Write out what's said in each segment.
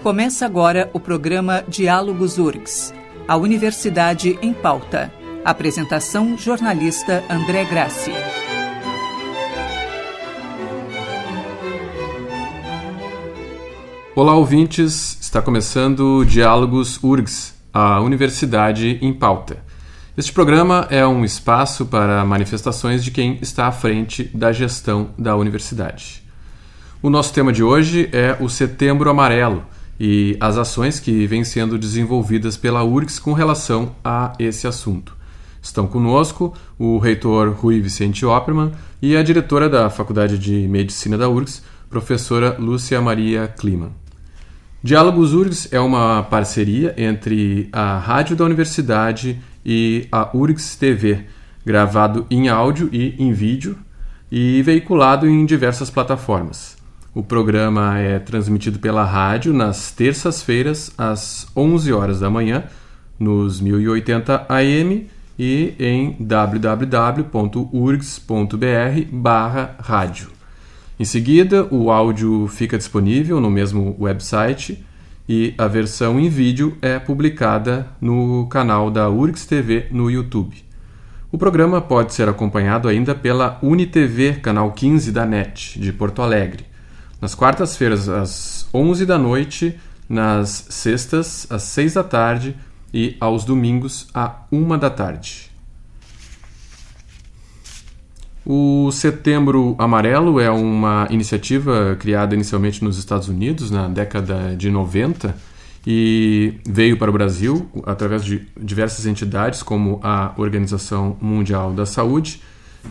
Começa agora o programa Diálogos URGS, a Universidade em Pauta. Apresentação, jornalista André Grassi. Olá, ouvintes! Está começando Diálogos URGS, a Universidade em Pauta. Este programa é um espaço para manifestações de quem está à frente da gestão da universidade. O nosso tema de hoje é o Setembro Amarelo e as ações que vêm sendo desenvolvidas pela URGS com relação a esse assunto. Estão conosco o reitor Rui Vicente Oppermann e a diretora da Faculdade de Medicina da URGS, professora Lúcia Maria Kliman. Diálogos URGS é uma parceria entre a Rádio da Universidade e a URGS TV, gravado em áudio e em vídeo e veiculado em diversas plataformas. O programa é transmitido pela rádio nas terças-feiras, às 11 horas da manhã, nos 1080 AM e em www.urgs.br/rádio. Em seguida, o áudio fica disponível no mesmo website e a versão em vídeo é publicada no canal da URGS TV no YouTube. O programa pode ser acompanhado ainda pela UniTV, canal 15 da NET, de Porto Alegre, nas quartas-feiras às 11 da noite, nas sextas às 6 da tarde e aos domingos à 1 da tarde. O Setembro Amarelo é uma iniciativa criada inicialmente nos Estados Unidos na década de 90 e veio para o Brasil através de diversas entidades como a Organização Mundial da Saúde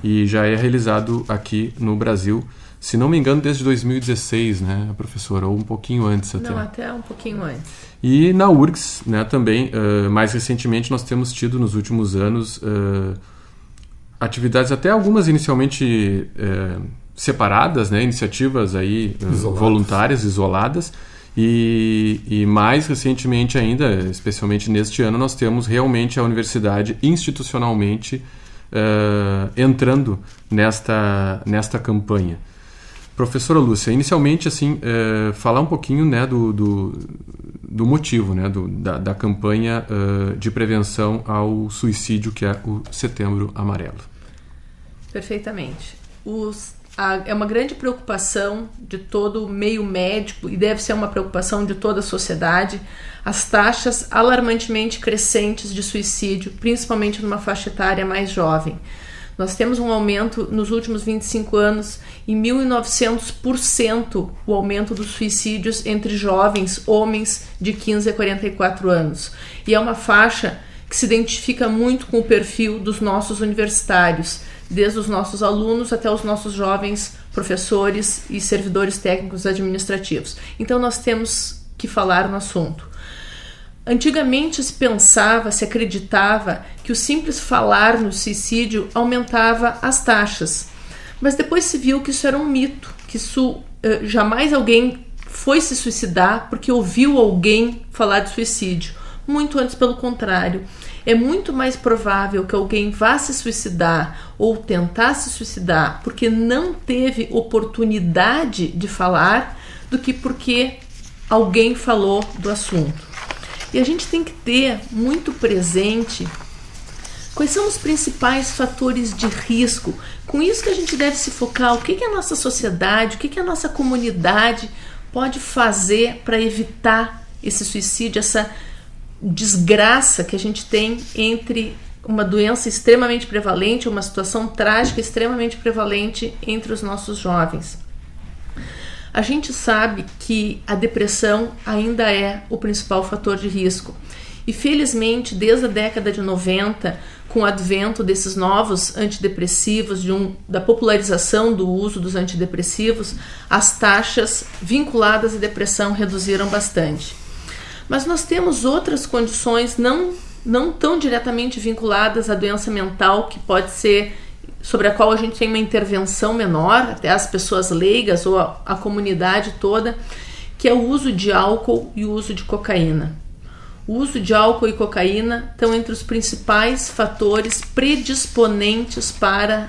e já é realizado aqui no Brasil, se não me engano, desde 2016, né, professora? Ou um pouquinho antes até. Não, até um pouquinho antes. E na URGS, né, também, mais recentemente, nós temos tido nos últimos anos atividades, até algumas inicialmente separadas, né, iniciativas aí, voluntárias, isoladas, e mais recentemente ainda, especialmente neste ano, nós temos realmente a universidade institucionalmente entrando nesta campanha. Professora Lúcia, inicialmente, assim, falar um pouquinho, né, do motivo, né, da campanha de prevenção ao suicídio, que é o Setembro Amarelo. Perfeitamente. É uma grande preocupação de todo o meio médico e deve ser uma preocupação de toda a sociedade as taxas alarmantemente crescentes de suicídio, principalmente numa faixa etária mais jovem. Nós temos um aumento nos últimos 25 anos em 1.900% o aumento dos suicídios entre jovens, homens de 15 a 44 anos. E é uma faixa que se identifica muito com o perfil dos nossos universitários, desde os nossos alunos até os nossos jovens professores e servidores técnicos administrativos. Então nós temos que falar no assunto. Antigamente se pensava, se acreditava que o simples falar no suicídio aumentava as taxas, mas depois se viu que isso era um mito, que isso jamais alguém foi se suicidar porque ouviu alguém falar de suicídio. Muito antes, pelo contrário, é muito mais provável que alguém vá se suicidar ou tentar se suicidar porque não teve oportunidade de falar do que porque alguém falou do assunto. E a gente tem que ter muito presente quais são os principais fatores de risco. Com isso que a gente deve se focar, o que a nossa sociedade, o que a nossa comunidade pode fazer para evitar esse suicídio, essa desgraça que a gente tem entre uma doença extremamente prevalente, uma situação trágica extremamente prevalente entre os nossos jovens. A gente sabe que a depressão ainda é o principal fator de risco. E felizmente, desde a década de 90, com o advento desses novos antidepressivos, da popularização do uso dos antidepressivos, as taxas vinculadas à depressão reduziram bastante. Mas nós temos outras condições não tão diretamente vinculadas à doença mental, que pode ser sobre a qual a gente tem uma intervenção menor, até as pessoas leigas ou a comunidade toda, que é o uso de álcool e o uso de cocaína. O uso de álcool e cocaína estão entre os principais fatores predisponentes para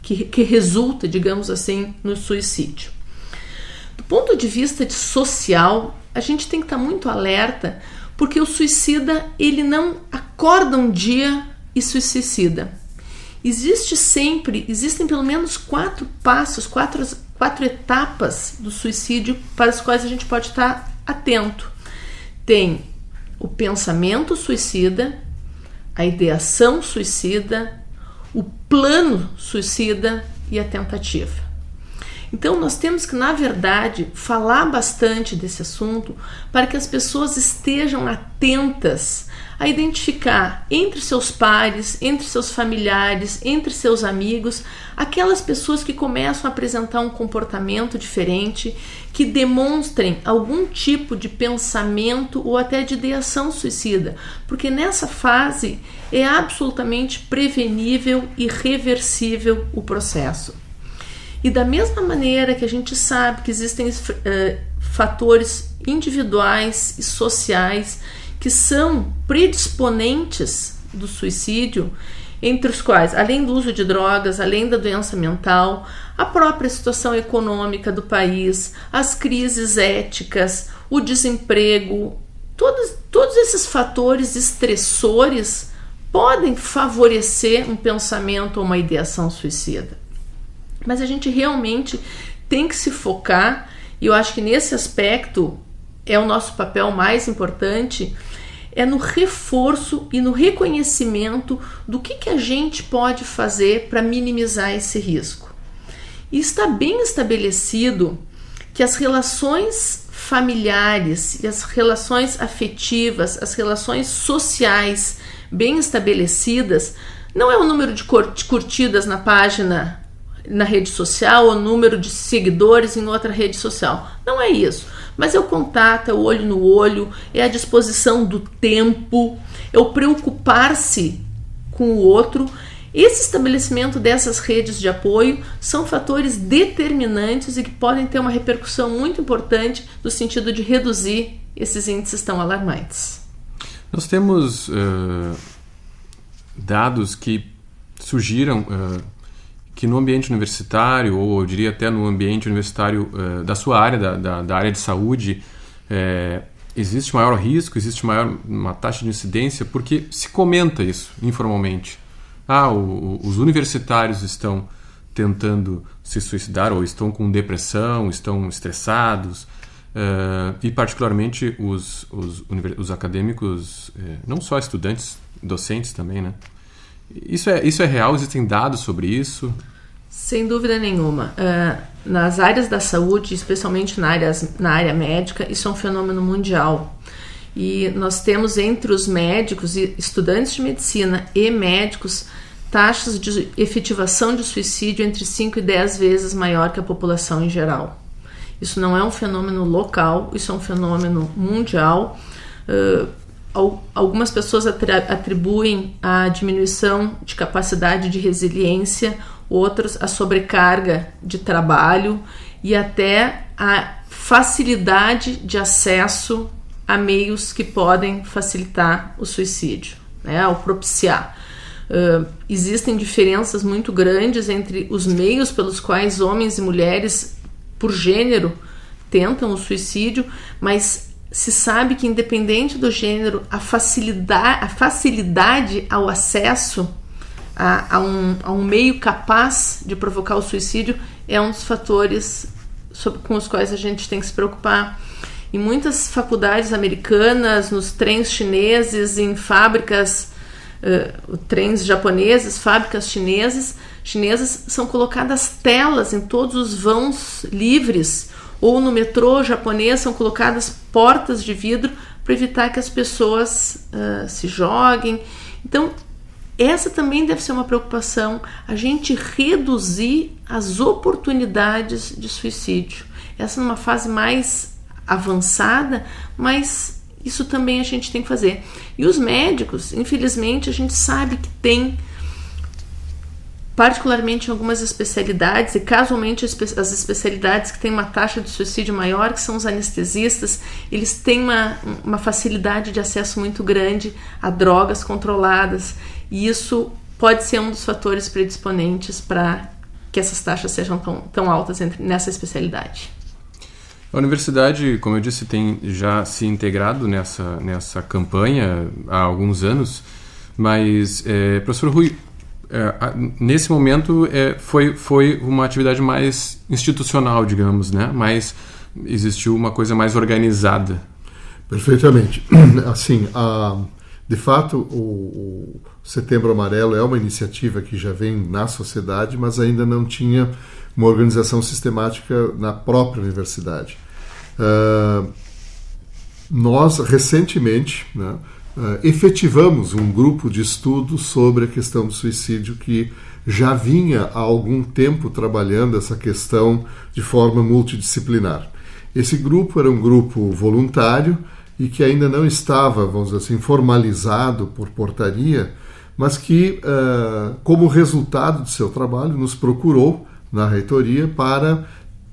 que resulta, digamos assim, no suicídio. Do ponto de vista social, a gente tem que estar muito alerta, porque o suicida, ele não acorda um dia e se suicida. Existem pelo menos 4 passos, 4 etapas do suicídio para as quais a gente pode estar atento. Tem o pensamento suicida, a ideação suicida, o plano suicida e a tentativa. Então nós temos que, na verdade, falar bastante desse assunto para que as pessoas estejam atentas a identificar entre seus pares, entre seus familiares, entre seus amigos, aquelas pessoas que começam a apresentar um comportamento diferente, que demonstrem algum tipo de pensamento ou até de ideação suicida, porque nessa fase é absolutamente prevenível e reversível o processo. E da mesma maneira que a gente sabe que existem fatores individuais e sociais que são predisponentes do suicídio, entre os quais, além do uso de drogas, além da doença mental, a própria situação econômica do país, as crises éticas, o desemprego, todos esses fatores estressores podem favorecer um pensamento ou uma ideação suicida. Mas a gente realmente tem que se focar, e eu acho que nesse aspecto é o nosso papel mais importante, é no reforço e no reconhecimento do que a gente pode fazer para minimizar esse risco. E está bem estabelecido que as relações familiares e as relações afetivas, as relações sociais bem estabelecidas, não é o número de curtidas na página na rede social, ou número de seguidores em outra rede social. Não é isso. Mas é o contato, é o olho no olho, é a disposição do tempo, é o preocupar-se com o outro. Esse estabelecimento dessas redes de apoio são fatores determinantes e que podem ter uma repercussão muito importante no sentido de reduzir esses índices tão alarmantes. Nós temos dados que sugiram que no ambiente universitário, ou eu diria até no ambiente universitário da sua área, da área de saúde, existe maior risco, existe uma taxa de incidência, porque se comenta isso informalmente. Os universitários estão tentando se suicidar, ou estão com depressão, estão estressados, e particularmente os acadêmicos, não só estudantes, docentes também, né? Isso é real? Existem dados sobre isso? Sem dúvida nenhuma. Nas áreas da saúde, especialmente na área médica, isso é um fenômeno mundial. E nós temos entre os médicos e estudantes de medicina e médicos taxas de efetivação de suicídio entre 5 e 10 vezes maior que a população em geral. Isso não é um fenômeno local, isso é um fenômeno mundial. Algumas pessoas atribuem a diminuição de capacidade de resiliência, outros a sobrecarga de trabalho e até a facilidade de acesso a meios que podem facilitar o suicídio, né, ao propiciar. Existem diferenças muito grandes entre os meios pelos quais homens e mulheres, por gênero, tentam o suicídio, mas se sabe que, independente do gênero, a facilidade ao acesso a um meio capaz de provocar o suicídio é um dos fatores com os quais a gente tem que se preocupar. Em muitas faculdades americanas, nos trens chineses, em fábricas, trens japoneses, fábricas chinesas, são colocadas telas em todos os vãos livres, ou no metrô japonês são colocadas portas de vidro para evitar que as pessoas se joguem. Então, essa também deve ser uma preocupação, a gente reduzir as oportunidades de suicídio. Essa numa fase mais avançada, mas isso também a gente tem que fazer. E os médicos, infelizmente, a gente sabe que tem, particularmente em algumas especialidades, e casualmente as especialidades que têm uma taxa de suicídio maior, que são os anestesistas, eles têm uma facilidade de acesso muito grande a drogas controladas, e isso pode ser um dos fatores predisponentes para que essas taxas sejam tão altas nessa especialidade. A universidade, como eu disse, tem já se integrado nessa campanha há alguns anos, mas, professor Rui, nesse momento foi uma atividade mais institucional, digamos, né? Mas existiu uma coisa mais organizada. Perfeitamente. Assim, de fato, o Setembro Amarelo é uma iniciativa que já vem na sociedade, mas ainda não tinha uma organização sistemática na própria universidade. Nós, recentemente, né, efetivamos um grupo de estudo sobre a questão do suicídio que já vinha há algum tempo trabalhando essa questão de forma multidisciplinar. Esse grupo era um grupo voluntário e que ainda não estava, vamos dizer assim, formalizado por portaria, mas que, como resultado do seu trabalho, nos procurou na reitoria para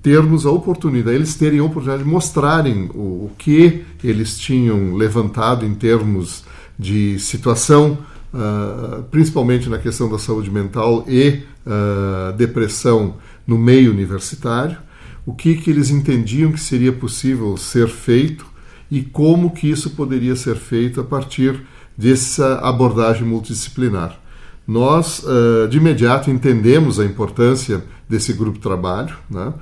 termos a oportunidade, eles terem a oportunidade de mostrarem o que eles tinham levantado em termos de situação, principalmente na questão da saúde mental e depressão no meio universitário, o que eles entendiam que seria possível ser feito e como que isso poderia ser feito a partir dessa abordagem multidisciplinar. Nós, de imediato, entendemos a importância desse grupo de trabalho, né?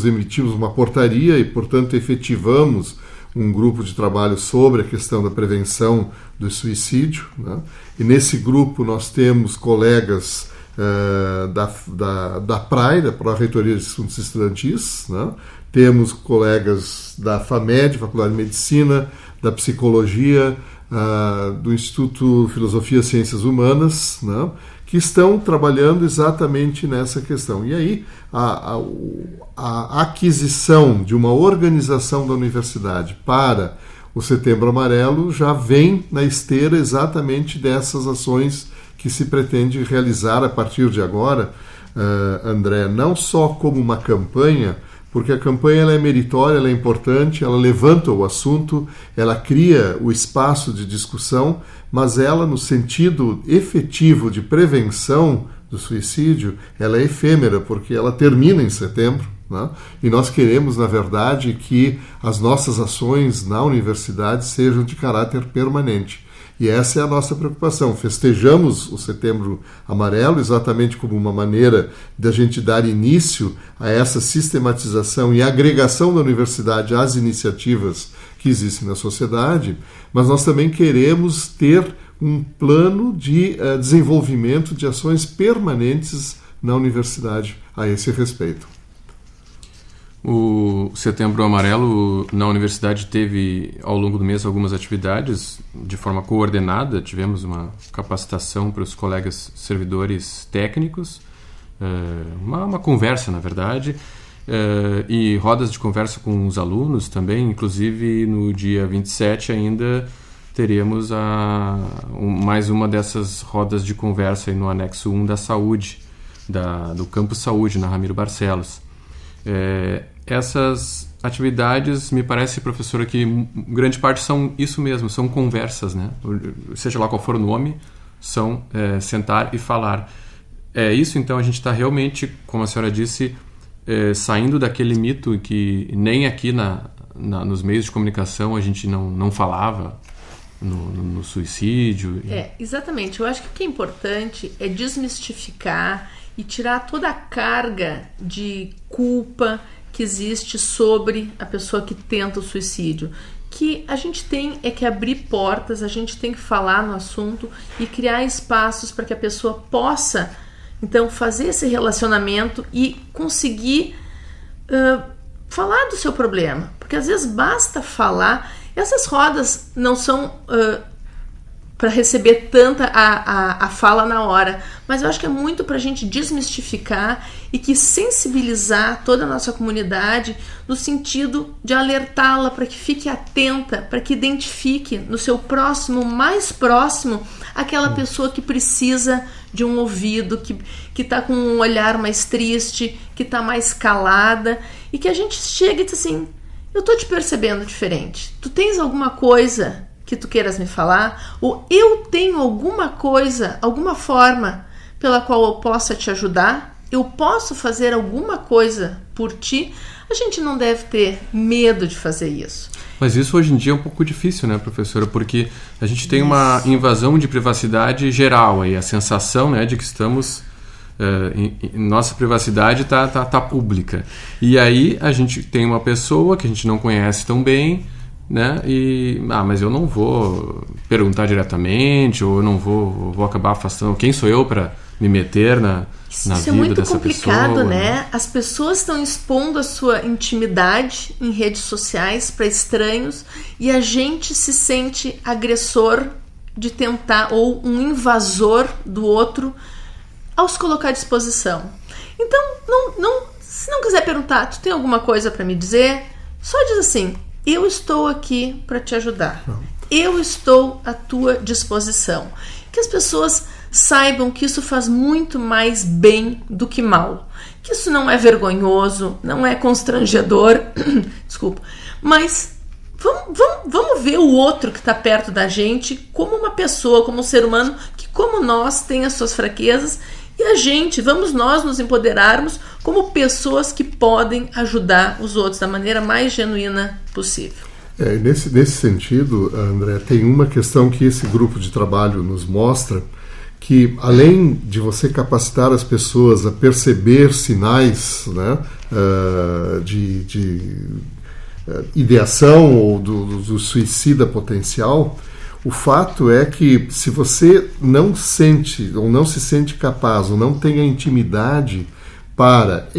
Emitimos uma portaria e, portanto, efetivamos um grupo de trabalho sobre a questão da prevenção do suicídio, né? E nesse grupo nós temos colegas da PRAE, da Pró-Reitoria de Assuntos Estudantis, né? Temos colegas da FAMED, Faculdade de Medicina, da Psicologia, do Instituto Filosofia e Ciências Humanas, né? Que estão trabalhando exatamente nessa questão. E aí, a aquisição de uma organização da universidade para o Setembro Amarelo já vem na esteira exatamente dessas ações que se pretende realizar a partir de agora, André, não só como uma campanha, porque a campanha ela é meritória, ela é importante, ela levanta o assunto, ela cria o espaço de discussão, mas ela, no sentido efetivo de prevenção do suicídio, ela é efêmera, porque ela termina em setembro, né? E nós queremos, na verdade, que as nossas ações na universidade sejam de caráter permanente. E essa é a nossa preocupação. Festejamos o Setembro Amarelo exatamente como uma maneira de a gente dar início a essa sistematização e agregação da universidade às iniciativas que existem na sociedade, mas nós também queremos ter um plano de desenvolvimento de ações permanentes na universidade a esse respeito. O Setembro Amarelo na universidade teve, ao longo do mês, algumas atividades de forma coordenada. Tivemos uma capacitação para os colegas servidores técnicos, uma conversa, na verdade, e rodas de conversa com os alunos também. Inclusive, no dia 27 ainda teremos mais uma dessas rodas de conversa aí no anexo 1 da saúde, do Campus Saúde, na Ramiro Barcelos. Essas atividades, me parece, professora, que grande parte são isso mesmo, são conversas, né? Seja lá qual for o nome, são sentar e falar. É isso, então, a gente está realmente, como a senhora disse, saindo daquele mito que nem aqui nos meios de comunicação a gente não falava no suicídio. Exatamente. Eu acho que o que é importante é desmistificar e tirar toda a carga de culpa que existe sobre a pessoa que tenta o suicídio. Que a gente tem que abrir portas, a gente tem que falar no assunto e criar espaços para que a pessoa possa, então, fazer esse relacionamento e conseguir falar do seu problema. Porque às vezes basta falar. Essas rodas não são para receber tanta a fala na hora, mas eu acho que é muito para a gente desmistificar e que sensibilizar toda a nossa comunidade no sentido de alertá-la para que fique atenta, para que identifique no seu próximo, mais próximo, aquela pessoa que precisa de um ouvido, que está com um olhar mais triste, que está mais calada, e que a gente chega e diz assim: eu estou te percebendo diferente, tu tens alguma coisa que tu queiras me falar, ou eu tenho alguma coisa, alguma forma pela qual eu possa te ajudar? Eu posso fazer alguma coisa por ti? A gente não deve ter medo de fazer isso. Mas isso hoje em dia é um pouco difícil, né, professora? Porque a gente tem uma invasão de privacidade geral, aí, a sensação, né, de que estamos... nossa privacidade tá pública. E aí a gente tem uma pessoa que a gente não conhece tão bem, né? Mas eu não vou perguntar diretamente, ou eu não vou acabar afastando. Quem sou eu para me meter na vida dessa pessoa? Isso é muito complicado, né? As pessoas estão expondo a sua intimidade em redes sociais para estranhos e a gente se sente agressor de tentar, ou um invasor do outro, ao se colocar à disposição. Então, se não quiser perguntar, tu tem alguma coisa para me dizer? Só diz assim: eu estou aqui para te ajudar. Eu estou à tua disposição. Que as pessoas saibam que isso faz muito mais bem do que mal. Que isso não é vergonhoso, não é constrangedor. Desculpa. Mas vamos ver o outro que está perto da gente como uma pessoa, como um ser humano que, como nós, tem as suas fraquezas. E vamos nós nos empoderarmos como pessoas que podem ajudar os outros da maneira mais genuína possível. Nesse sentido, André, tem uma questão que esse grupo de trabalho nos mostra, que além de você capacitar as pessoas a perceber sinais, né, de ideação ou do suicida potencial, o fato é que se você não sente ou não se sente capaz ou não tem a intimidade para,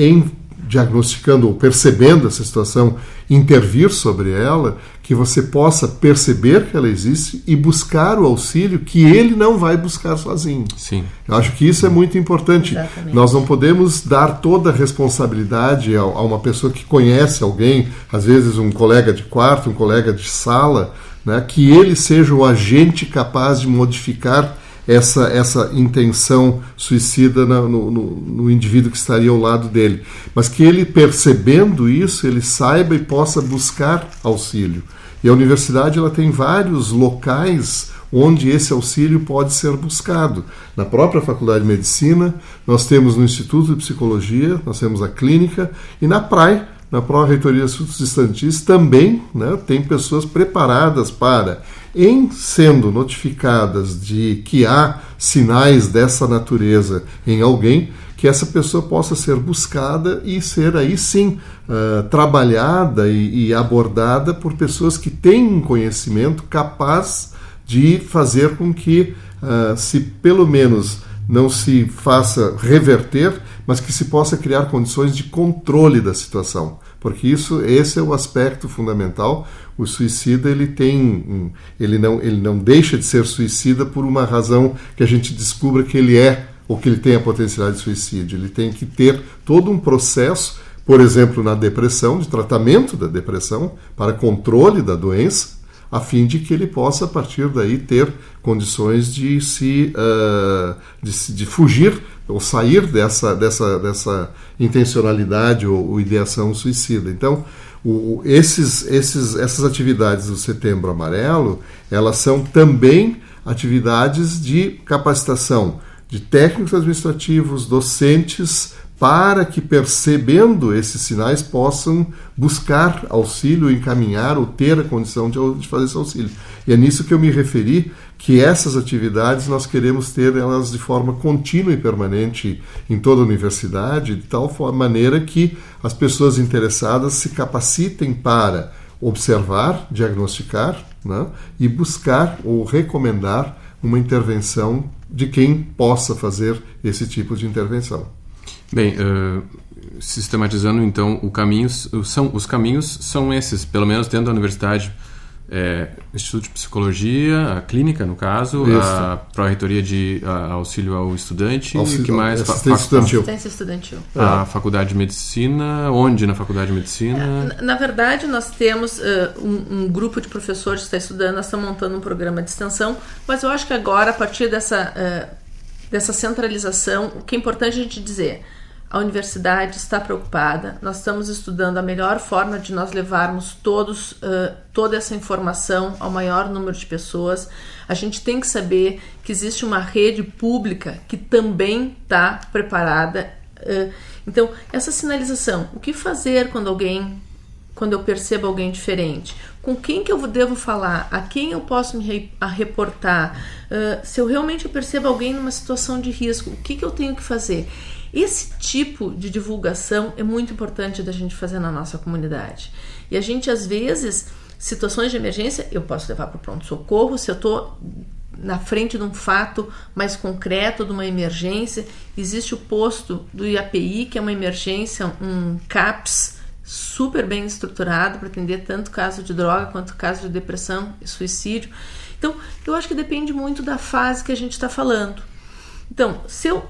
diagnosticando ou percebendo essa situação, intervir sobre ela, que você possa perceber que ela existe e buscar o auxílio que ele não vai buscar sozinho. Sim. Eu acho que isso é muito importante. Exatamente. Nós não podemos dar toda a responsabilidade a uma pessoa que conhece alguém, às vezes um colega de quarto, um colega de sala, né, que ele seja o agente capaz de modificar essa intenção suicida no indivíduo que estaria ao lado dele. Mas que ele, percebendo isso, ele saiba e possa buscar auxílio. E a universidade ela tem vários locais onde esse auxílio pode ser buscado. Na própria Faculdade de Medicina, nós temos no Instituto de Psicologia, nós temos a clínica, e na PRAE, na Pró-Reitoria de Assuntos Estudantis, também, né, tem pessoas preparadas para, em sendo notificadas de que há sinais dessa natureza em alguém, que essa pessoa possa ser buscada e ser aí sim trabalhada e abordada por pessoas que têm um conhecimento capaz de fazer com que, se pelo menos não se faça reverter, mas que se possa criar condições de controle da situação. Porque esse é o aspecto fundamental. O suicida ele não deixa de ser suicida por uma razão que a gente descubra que ele é ou que ele tem a potencialidade de suicídio. Ele tem que ter todo um processo, por exemplo, na depressão, de tratamento da depressão, para controle da doença, a fim de que ele possa, a partir daí, ter condições de fugir ou sair dessa intencionalidade ou ideação suicida. Então, essas atividades do Setembro Amarelo, elas são também atividades de capacitação de técnicos administrativos, docentes, para que, percebendo esses sinais, possam buscar auxílio, encaminhar ou ter a condição de fazer esse auxílio. E é nisso que eu me referi, que essas atividades nós queremos ter elas de forma contínua e permanente em toda a universidade, de tal maneira que as pessoas interessadas se capacitem para observar, diagnosticar, né, e buscar ou recomendar uma intervenção de quem possa fazer esse tipo de intervenção. Bem, sistematizando então os caminhos são esses, pelo menos dentro da universidade, Instituto de Psicologia, a clínica no caso, isso. A Pró-Reitoria de auxílio ao estudante, e o que mais? Assistência estudantil. A Faculdade de Medicina, onde na Faculdade de Medicina? Na verdade, nós temos um grupo de professores que está estudando, nós estamos montando um programa de extensão, mas eu acho que agora, a partir dessa centralização, o que é importante a gente dizer, A universidade está preocupada, nós estamos estudando a melhor forma de nós levarmos toda essa informação ao maior número de pessoas. A gente tem que saber que existe uma rede pública que também está preparada. Então, essa sinalização, o que fazer quando eu percebo alguém diferente? Com quem que eu devo falar? A quem eu posso me reportar? Se eu realmente percebo alguém numa situação de risco, o que eu tenho que fazer? Esse tipo de divulgação é muito importante da gente fazer na nossa comunidade. E a gente, às vezes, situações de emergência, eu posso levar para o pronto-socorro, se eu estou na frente de um fato mais concreto, de uma emergência. Existe o posto do IAPI, que é uma emergência, um CAPS, super bem estruturado para atender tanto caso de droga quanto caso de depressão e suicídio. Então, eu acho que depende muito da fase que a gente está falando. Então, se eu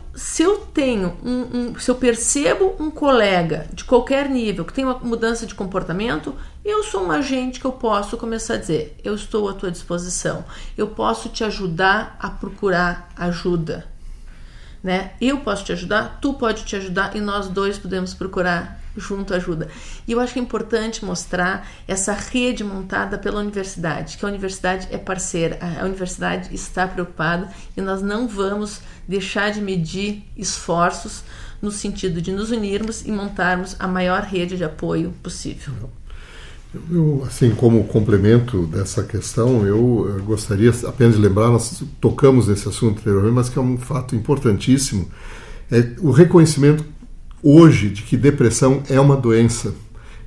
percebo um colega de qualquer nível que tem uma mudança de comportamento, eu sou um agente que eu posso começar a dizer, eu estou à tua disposição, eu posso te ajudar a procurar ajuda, né? Eu posso te ajudar, tu pode te ajudar e nós dois podemos procurar junto ajuda. E eu acho que é importante mostrar essa rede montada pela universidade, que a universidade é parceira, a universidade está preocupada e nós não vamos deixar de medir esforços no sentido de nos unirmos e montarmos a maior rede de apoio possível. Eu, assim, como complemento dessa questão, eu gostaria apenas de lembrar, nós tocamos nesse assunto anteriormente, mas que é um fato importantíssimo, é o reconhecimento hoje de que depressão é uma doença.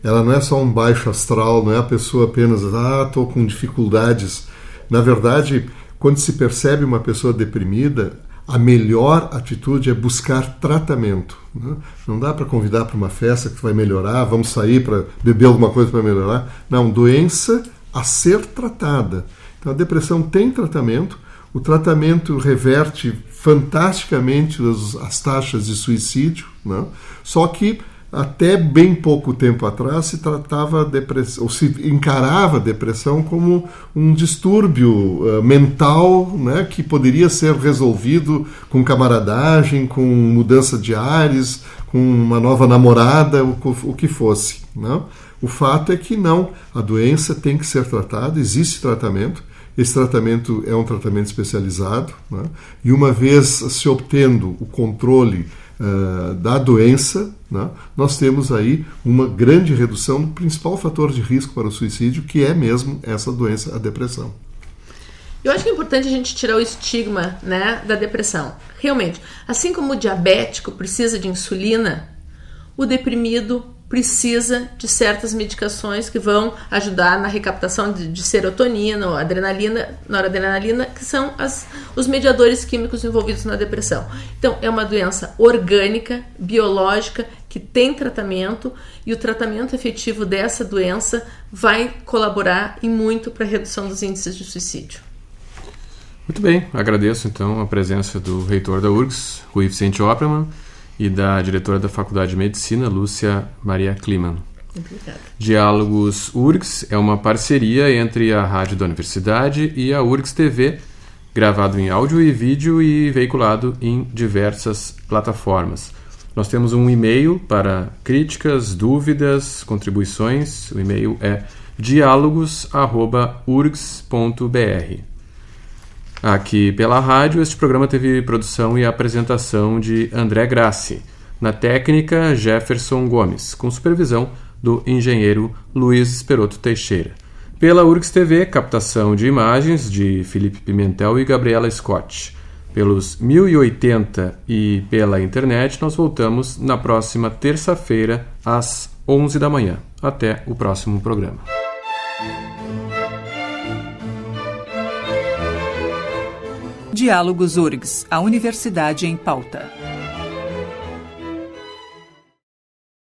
Ela não é só um baixo astral, não é a pessoa apenas, estou com dificuldades. Na verdade, quando se percebe uma pessoa deprimida, a melhor atitude é buscar tratamento, né? Não dá para convidar para uma festa que vai melhorar, vamos sair para beber alguma coisa para melhorar. Não, doença a ser tratada. Então a depressão tem tratamento, o tratamento reverte fantasticamente as taxas de suicídio, né? Só que até bem pouco tempo atrás se tratava a depressão, ou se encarava a depressão como um distúrbio mental, né, que poderia ser resolvido com camaradagem, com mudança de ares, com uma nova namorada, o que fosse, né? O fato é que não, a doença tem que ser tratada, existe tratamento. Esse tratamento é um tratamento especializado, né? E uma vez se obtendo o controle da doença, né, nós temos aí uma grande redução do principal fator de risco para o suicídio, que é mesmo essa doença, a depressão. Eu acho que é importante a gente tirar o estigma, né, da depressão. Realmente, assim como o diabético precisa de insulina, o deprimido precisa de certas medicações que vão ajudar na recaptação de serotonina, ou adrenalina, noradrenalina, que são os mediadores químicos envolvidos na depressão. Então, é uma doença orgânica, biológica, que tem tratamento, e o tratamento efetivo dessa doença vai colaborar e muito para a redução dos índices de suicídio. Muito bem, agradeço então a presença do reitor da URGS, Rui Vicente Oppermann, e da diretora da Faculdade de Medicina, Lúcia Maria Kliman. Obrigada. Diálogos URGS é uma parceria entre a Rádio da Universidade e a URGS TV, gravado em áudio e vídeo e veiculado em diversas plataformas. Nós temos um e-mail para críticas, dúvidas, contribuições. O e-mail é dialogos@urgs.br. Aqui pela rádio, este programa teve produção e apresentação de André Grassi. Na técnica, Jefferson Gomes, com supervisão do engenheiro Luiz Esperoto Teixeira. Pela URGS TV, captação de imagens de Felipe Pimentel e Gabriela Scott. Pelos 1080 e pela internet, nós voltamos na próxima terça-feira, às 11 da manhã. Até o próximo programa. Diálogos URGS, a Universidade em Pauta.